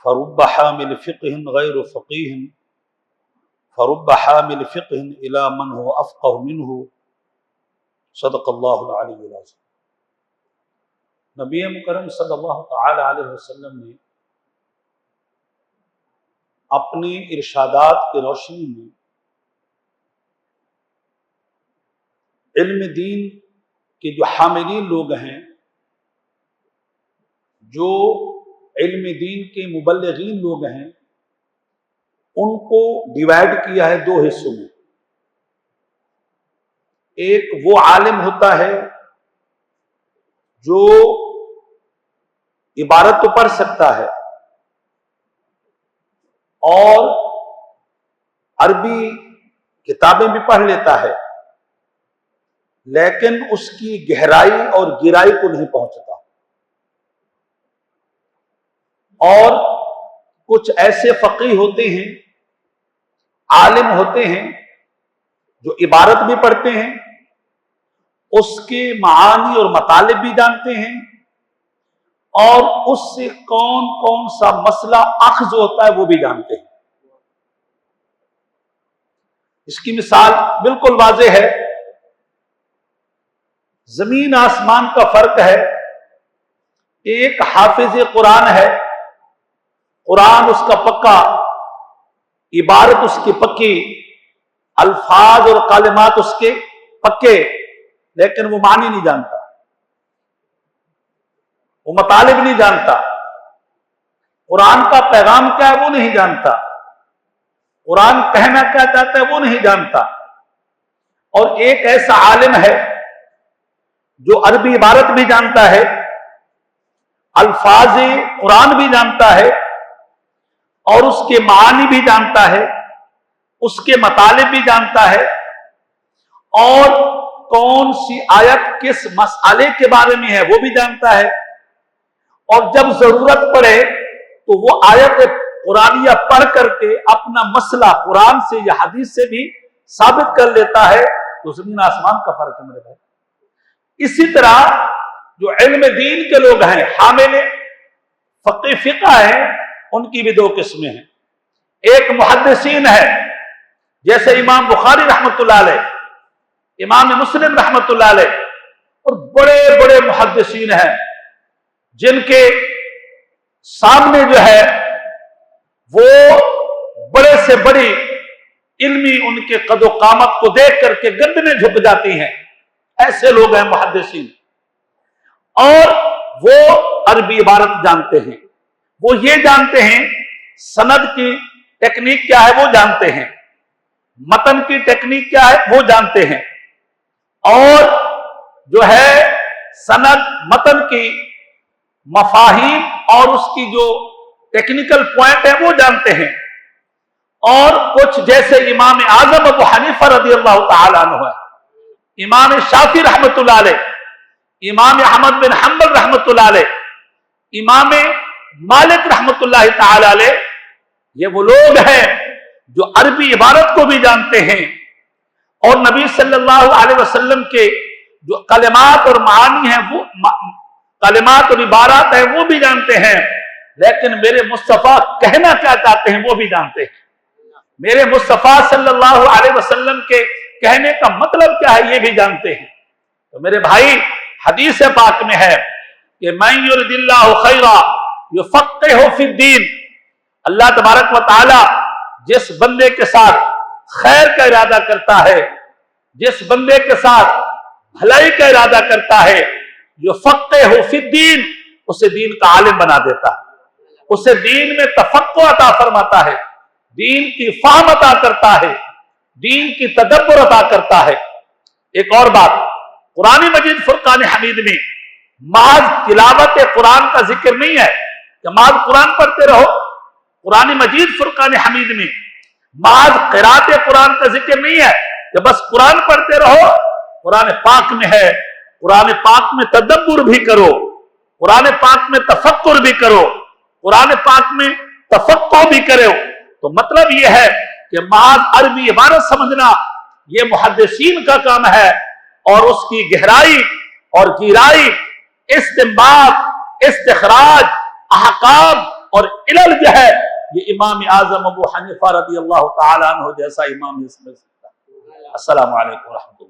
فرب حامل فقہ غیر فقیہ فرب حامل فقہ الی من هو افقہ منہ صدق اللہ العلی العظیم۔ نبی مکرم صلی اللہ تعالی علیہ وسلم نے اپنی ارشادات کی روشنی میں علم دین کے جو حاملین لوگ ہیں، جو علم دین کے مبلغین لوگ ہیں، ان کو ڈیوائڈ کیا ہے دو حصوں میں۔ ایک وہ عالم ہوتا ہے جو عبارت تو پڑھ سکتا ہے اور عربی کتابیں بھی پڑھ لیتا ہے، لیکن اس کی گہرائی اور گہرائی کو نہیں پہنچتا۔ اور کچھ ایسے فقیہ ہوتے ہیں، عالم ہوتے ہیں، جو عبارت بھی پڑھتے ہیں، اس کے معانی اور مطالب بھی جانتے ہیں، اور اس سے کون کون سا مسئلہ اخذ ہوتا ہے وہ بھی جانتے ہیں۔ اس کی مثال بالکل واضح ہے، زمین آسمان کا فرق ہے۔ ایک حافظ قرآن ہے، قرآن اس کا پکا، عبارت اس کی پکی، الفاظ اور کلمات اس کے پکے، لیکن وہ معنی نہیں جانتا، وہ مطالب نہیں جانتا، قرآن کا پیغام کیا ہے وہ نہیں جانتا، قرآن کہنا کیا چاہتا ہے وہ نہیں جانتا۔ اور ایک ایسا عالم ہے جو عربی عبارت بھی جانتا ہے، الفاظ قرآن بھی جانتا ہے، اور اس کے معانی بھی جانتا ہے، اس کے مطالب بھی جانتا ہے، اور کون سی آیت کس مسئلے کے بارے میں ہے وہ بھی جانتا ہے، اور جب ضرورت پڑے تو وہ آیت قرآنیہ پڑھ کر کے اپنا مسئلہ قرآن سے یا حدیث سے بھی ثابت کر لیتا ہے۔ تو زمین آسمان کا فرق ہے میرے بھائی۔ اسی طرح جو علم دین کے لوگ ہیں، حامل فقہ ہیں، ان کی بھی دو قسمیں ہیں۔ ایک محدثین ہے، جیسے امام بخاری رحمۃ اللہ علیہ، امام مسلم رحمۃ اللہ علیہ، اور بڑے بڑے محدثین ہیں جن کے سامنے جو ہے وہ بڑے سے بڑی علمی ان کے قد و قامت کو دیکھ کر کے گردنیں جھک جاتی ہیں۔ ایسے لوگ ہیں محدثین، اور وہ عربی عبارت جانتے ہیں، وہ یہ جانتے ہیں سند کی ٹیکنیک کیا ہے وہ جانتے ہیں، متن کی ٹیکنیک کیا ہے وہ جانتے ہیں، اور جو ہے سند متن کی مفاہیم اور اس کی جو ٹیکنیکل پوائنٹ ہے وہ جانتے ہیں۔ اور کچھ جیسے امام اعظم ابو حنیفہ رضی اللہ تعالیٰ عنہ ہے، امام شافعی رحمۃ اللہ علیہ، امام احمد بن حنبل رحمۃ اللہ علیہ، امام مالک رحمۃ اللہ تعالی علیہ، یہ وہ لوگ ہیں جو عربی عبارت کو بھی جانتے ہیں، اور نبی صلی اللہ علیہ وسلم کے جو کلمات اور معانی ہیں، وہ کلمات اور عبارات ہیں وہ بھی جانتے ہیں، لیکن میرے مصطفیٰ کہنا کیا چاہتے ہیں وہ بھی جانتے ہیں، میرے مصطفیٰ صلی اللہ علیہ وسلم کے کہنے کا مطلب کیا ہے یہ بھی جانتے ہیں۔ تو میرے بھائی، حدیث پاک میں ہے کہ من یرد اللہ خیرا یفقہہ فی الدین، اللہ تبارک و تعالی جس بندے کے ساتھ خیر کا ارادہ کرتا ہے، جس بندے کے ساتھ بھلائی کا ارادہ کرتا ہے، یفقہہ فی الدین، اسے دین کا عالم بنا دیتا ہے، اسے دین میں تفقہ عطا فرماتا ہے، دین کی فہم عطا کرتا ہے، دین کی تدبر عطا کرتا ہے۔ ایک اور بات، قرآن مجید فرقان حمید میں محض تلاوت قرآن کا ذکر نہیں ہے کہ محض قرآن پڑھتے رہو، قرآن مجید فرقان حمید میں محض قرات قرآن کا ذکر نہیں ہے کہ بس قرآن پڑھتے رہو، قرآن پاک میں ہے قرآن پاک میں تدبر بھی کرو، قرآن پاک میں تفکر بھی کرو، قرآن پاک میں تفقہ بھی کرو۔ تو مطلب یہ ہے کہ محض عربی عبارت سمجھنا یہ محدثین کا کام ہے، اور اس کی گہرائی اور گہرائی، استنباط، استخراج، احکام اور علل جو ہے یہ امام اعظم ابو حنیفہ رضی اللہ تعالیٰ عنہ جیسا امام اس میں سکتا ہے۔ السلام علیکم ورحمۃ اللہ۔